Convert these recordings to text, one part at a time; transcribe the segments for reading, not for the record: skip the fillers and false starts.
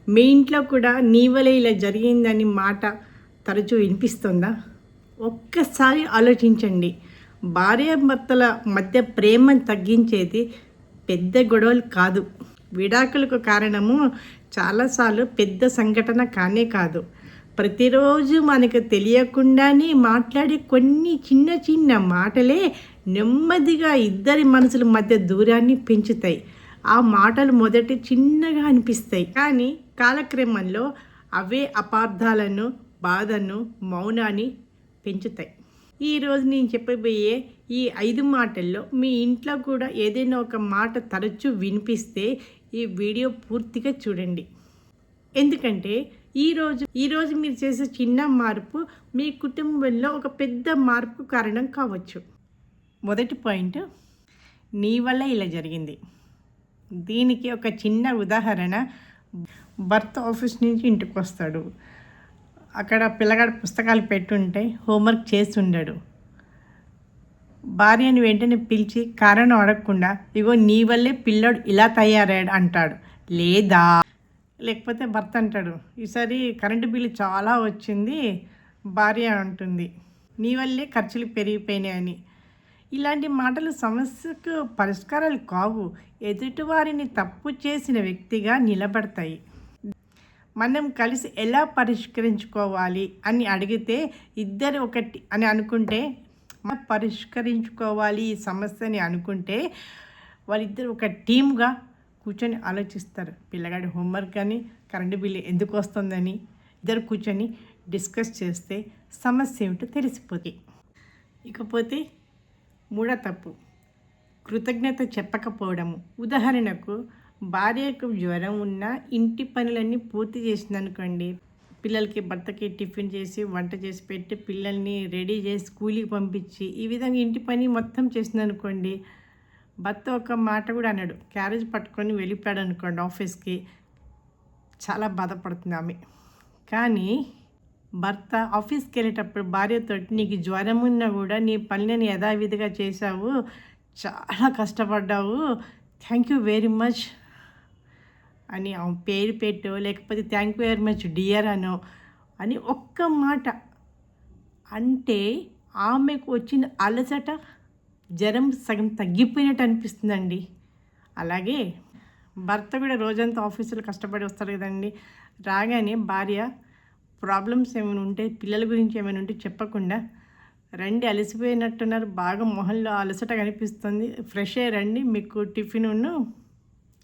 మీ ఇంట్లో కూడా నీ వలే ఇలా జరిగిందని మాట తరచూ వినిపిస్తుందా? ఒక్కసారి ఆలోచించండి. భార్యాభర్తల మధ్య ప్రేమను తగ్గించేది పెద్ద గొడవలు కాదు. విడాకులకు కారణము చాలాసార్లు పెద్ద సంఘటన కానే కాదు. ప్రతిరోజు మనకు తెలియకుండానే మాట్లాడే కొన్ని చిన్న చిన్న మాటలే నెమ్మదిగా ఇద్దరి మనసుల మధ్య దూరాన్ని పెంచుతాయి. ఆ మాటలు మొదట చిన్నగా అనిపిస్తాయి, కానీ కాలక్రమంలో అవే అపార్థాలను, బాధను, మౌనాన్ని పెంచుతాయి. ఈరోజు నేను చెప్పబోయే ఈ 5 మాటల్లో మీ ఇంట్లో కూడా ఏదైనా ఒక మాట తరచూ వినిపిస్తే ఈ వీడియో పూర్తిగా చూడండి. ఎందుకంటే ఈరోజు మీరు చేసే చిన్న మార్పు మీ కుటుంబంలో ఒక పెద్ద మార్పు కారణం కావచ్చు. మొదటి పాయింట్, నీ వల్ల ఇలా జరిగింది. దీనికి ఒక చిన్న ఉదాహరణ. భర్త ఆఫీస్ నుంచి ఇంటికి వస్తాడు. అక్కడ పిల్లగాడు పుస్తకాలు పెట్టుంటే హోంవర్క్ చేస్తుండాడు. భార్యని వెంటనే పిలిచి కారణం అడగకుండా, ఇగో నీ వల్లే పిల్లాడు ఇలా తయారయ్యాడు అంటాడు. లేకపోతే భర్త అంటాడు, ఈసారి కరెంటు బిల్లు చాలా వచ్చింది. భార్య అంటుంది, నీ వల్లే ఖర్చులు పెరిగిపోయినాయని. ఇలాంటి మాటలు సమస్యకు పరిష్కారాలు కావు, ఎదుటివారిని తప్పు చేసిన వ్యక్తిగా నిలబడతాయి. మనం కలిసి ఎలా పరిష్కరించుకోవాలి అని అడిగితే, ఇద్దరు ఒకటి అని అనుకుంటే, పరిష్కరించుకోవాలి ఈ సమస్యని అనుకుంటే వాళ్ళిద్దరు ఒక టీమ్గా కూర్చొని ఆలోచిస్తారు. పిల్లగాడి హోంవర్క్ అని, కరెంటు బిల్లు ఎందుకు వస్తుందని ఇద్దరు కూర్చొని డిస్కస్ చేస్తే సమస్య ఏమిటో తెలిసిపోతుంది. ఇకపోతే మూడో తప్పు, కృతజ్ఞత చెప్పకపోవడము. ఉదాహరణకు, భార్యకు జ్వరం ఉన్నా ఇంటి పనులన్నీ పూర్తి చేసిందనుకోండి, పిల్లలకి భర్తకి టిఫిన్ చేసి వంట చేసి పెట్టి పిల్లల్ని రెడీ చేసి స్కూల్కి పంపించి ఈ విధంగా ఇంటి పని మొత్తం చేసిందనుకోండి, భర్త ఒక మాట కూడా అన్నాడు, క్యారేజ్ పట్టుకొని వెళ్ళిపోయాడు అనుకోండి ఆఫీస్కి, చాలా బాధపడుతుంది ఆమె. కానీ భర్త ఆఫీస్కి వెళ్ళేటప్పుడు భార్యతో, నీకు జ్వరం ఉన్నా కూడా నీ పనులను యథావిధిగా చేశావు, చాలా కష్టపడ్డావు, థ్యాంక్ యూ వెరీ మచ్ అని పేరు పెట్టో, లేకపోతే thank you very much dear అనో అని ఒక్క మాట అంటే ఆమెకు వచ్చిన అలసట, జ్వరం సగం తగ్గిపోయినట్టు అనిపిస్తుందండి. అలాగే భర్త కూడా రోజంతా ఆఫీసులో కష్టపడి వస్తారు కదండి. రాగానే భార్య ప్రాబ్లమ్స్ ఏమైనా ఉంటే, పిల్లల గురించి ఏమైనా ఉంటే చెప్పకుండా, రండి అలసిపోయినట్టున్నారు, బాగా మొహంలో అలసట కనిపిస్తుంది, ఫ్రెష్ అయ్యి రండి, మీకు టిఫిన్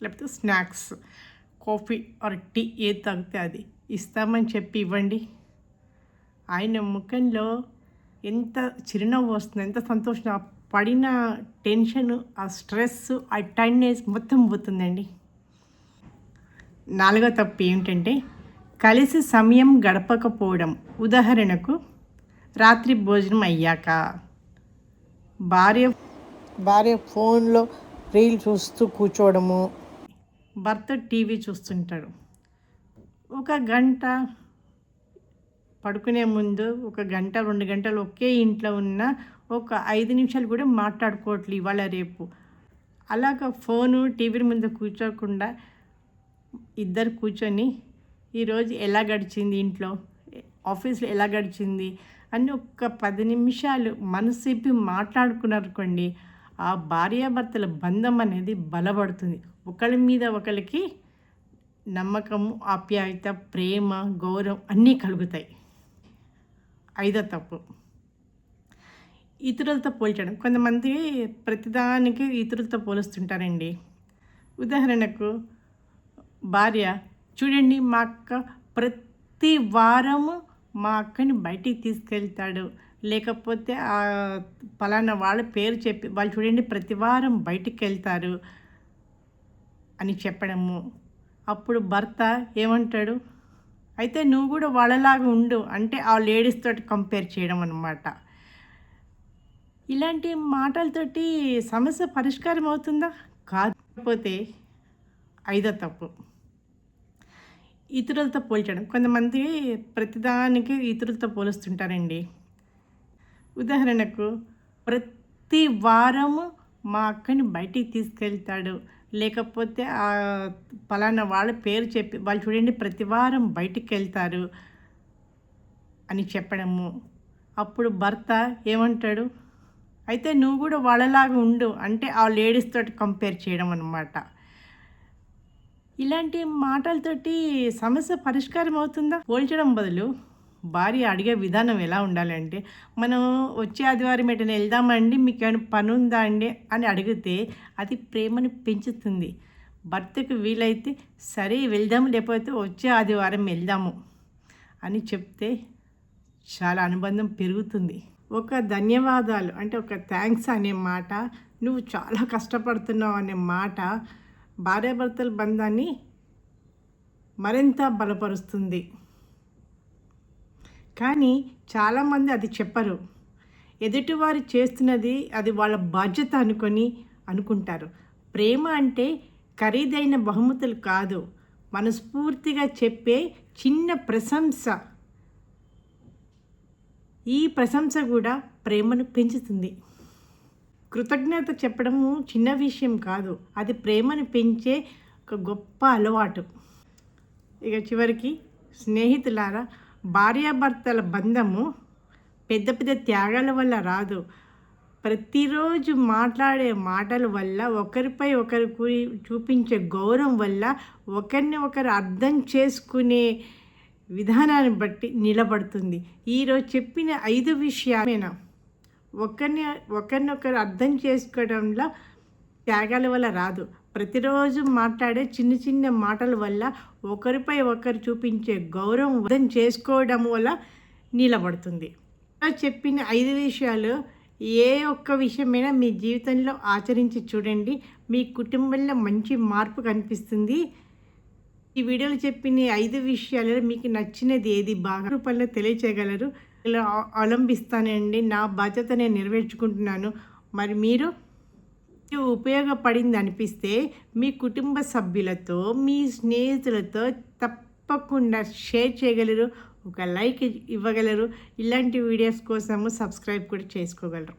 లేకపోతే స్నాక్స్, కాఫీ ఆర్ టీ ఏది తాగితే అది ఇస్తామని చెప్పి ఇవ్వండి. ఆయన ముఖంలో ఎంత చిరునవ్వు వస్తుంది, ఎంత సంతోషం, ఆ పడిన టెన్షన్, ఆ స్ట్రెస్, ఆ టైర్డ్నెస్ మొత్తం పోతుందండి. నాలుగో తప్పు ఏమిటంటే, కలిసి సమయం గడపకపోవడం. ఉదాహరణకు, రాత్రి భోజనం అయ్యాక భార్య ఫోన్లో రీల్ చూస్తూ కూర్చోవడము, భర్త టీవీ చూస్తుంటాడు. ఒక గంట పడుకునే ముందు 1 గంట 2 గంటలు ఒకే ఇంట్లో ఉన్న ఒక 5 నిమిషాలు కూడా మాట్లాడుకోవట్లేదు ఇవాళ రేపు. అలాగ ఫోను టీవీ ముందు కూర్చోకుండా ఇద్దరు కూర్చొని ఈరోజు ఎలా గడిచింది, ఇంట్లో ఆఫీస్లో ఎలా గడిచింది అని ఒక 10 నిమిషాలు మనసిప్పి మాట్లాడుకున్నారనుకోండి, ఆ భార్యాభర్తల బంధం అనేది బలపడుతుంది. ఒకరి మీద ఒకరికి నమ్మకము, ఆప్యాయత, ప్రేమ, గౌరవం అన్నీ కలుగుతాయి. ఐదో తప్పు, ఇతరులతో పోల్చడం. కొంతమంది ప్రతిదానికి ఇతరులతో పోలుస్తుంటారండి. ఉదాహరణకు, భార్య, చూడండి మా అక్క ప్రతి వారము మా అక్కని బయటికి తీసుకెళ్తాడు, లేకపోతే పలానా వాళ్ళ పేరు చెప్పి, వాళ్ళు చూడండి ప్రతి వారం బయటికి వెళ్తారు అని చెప్పడము. అప్పుడు భర్త ఏమంటాడు, అయితే నువ్వు కూడా వాళ్ళలాగా ఉండు అంటే ఆ లేడీస్ తోటి కంపేర్ చేయడం అన్నమాట. ఇలాంటి మాటలతోటి సమస్య పరిష్కారం అవుతుందా? కాకపోతే ఐదో తప్పు, ఇతరులతో పోల్చడం. కొంతమంది ప్రతిదానికి ఇతరులతో పోలుస్తుంటారండి. ఉదాహరణకు, ప్రతి వారము మా అక్కని బయటికి తీసుకెళ్తాడు, లేకపోతే పలానా వాళ్ళ పేరు చెప్పి వాళ్ళు చూడండి ప్రతి వారం బయటికి వెళ్తారు అని చెప్పడము. అప్పుడు భర్త ఏమంటాడు, అయితే నువ్వు కూడా వాళ్ళలాగా ఉండు అంటే ఆ లేడీస్ తోటి కంపేర్ చేయడం అన్నమాట. ఇలాంటి మాటలతోటి సమస్య పరిష్కారం అవుతుందా? పోల్చడం బదులు భార్య అడిగే విధానం ఎలా ఉండాలంటే, మనం వచ్చే ఆదివారం ఎటైనా వెళ్దామండి, మీకు ఏమైనా పని ఉందా అండి అని అడిగితే అది ప్రేమను పెంచుతుంది. భర్తకు వీలైతే సరే వెళ్దాము, లేకపోతే వచ్చే ఆదివారం వెళ్దాము అని చెప్తే చాలా అనుబంధం పెరుగుతుంది. ఒక ధన్యవాదాలు అంటే ఒక థ్యాంక్స్ అనే మాట, నువ్వు చాలా కష్టపడుతున్నావు అనే మాట భార్యాభర్తల బంధాన్ని మరింత బలపరుస్తుంది. కానీ చాలామంది అది చెప్పరు. ఎదుటివారు చేస్తున్నది అది వాళ్ళ బాధ్యత అనుకుంటారు. ప్రేమ అంటే ఖరీదైన బహుమతులు కాదు, మనస్ఫూర్తిగా చెప్పే చిన్న ప్రశంస. ఈ ప్రశంస కూడా ప్రేమను పెంచుతుంది. కృతజ్ఞత చెప్పడము చిన్న విషయం కాదు, అది ప్రేమను పెంచే ఒక గొప్ప అలవాటు. ఇక చివరికి స్నేహితులారా, భార్యాభర్తల బంధము పెద్ద పెద్ద త్యాగాల వల్ల రాదు. ప్రతిరోజు మాట్లాడే మాటల వల్ల, ఒకరిపై ఒకరు చూపించే గౌరవం వల్ల, ఒకరిని ఒకరు అర్థం చేసుకునే విధానాన్ని బట్టి నిలబడుతుంది. ఈరోజు చెప్పిన 5 విషయాలైనా ఒకరినొకరు అర్థం చేసుకోవడంలో త్యాగాల వల్ల రాదు. ప్రతిరోజు మాట్లాడే చిన్న చిన్న మాటల వల్ల, ఒకరిపై ఒకరు చూపించే గౌరవం అర్థం చేసుకోవడం వల్ల నిలబడుతుంది. చెప్పిన 5 విషయాలు ఏ ఒక్క విషయమైనా మీ జీవితంలో ఆచరించి చూడండి, మీ కుటుంబంలో మంచి మార్పు కనిపిస్తుంది. ఈ వీడియోలో చెప్పిన 5 విషయాలలో మీకు నచ్చినది ఏది బాగా రూపంలో తెలియచేయగలరు. ఇలా అవలంబిస్తానండి, నా బాధ్యత నేను నెరవేర్చుకుంటున్నాను. మరి మీరు ఉపయోగపడింది అనిపిస్తే మీ కుటుంబ సభ్యులతో, మీ స్నేహితులతో తప్పకుండా షేర్ చేయగలరు, ఒక లైక్ ఇవ్వగలరు. ఇలాంటి వీడియోస్ కోసము సబ్స్క్రైబ్ కూడా చేసుకోగలరు.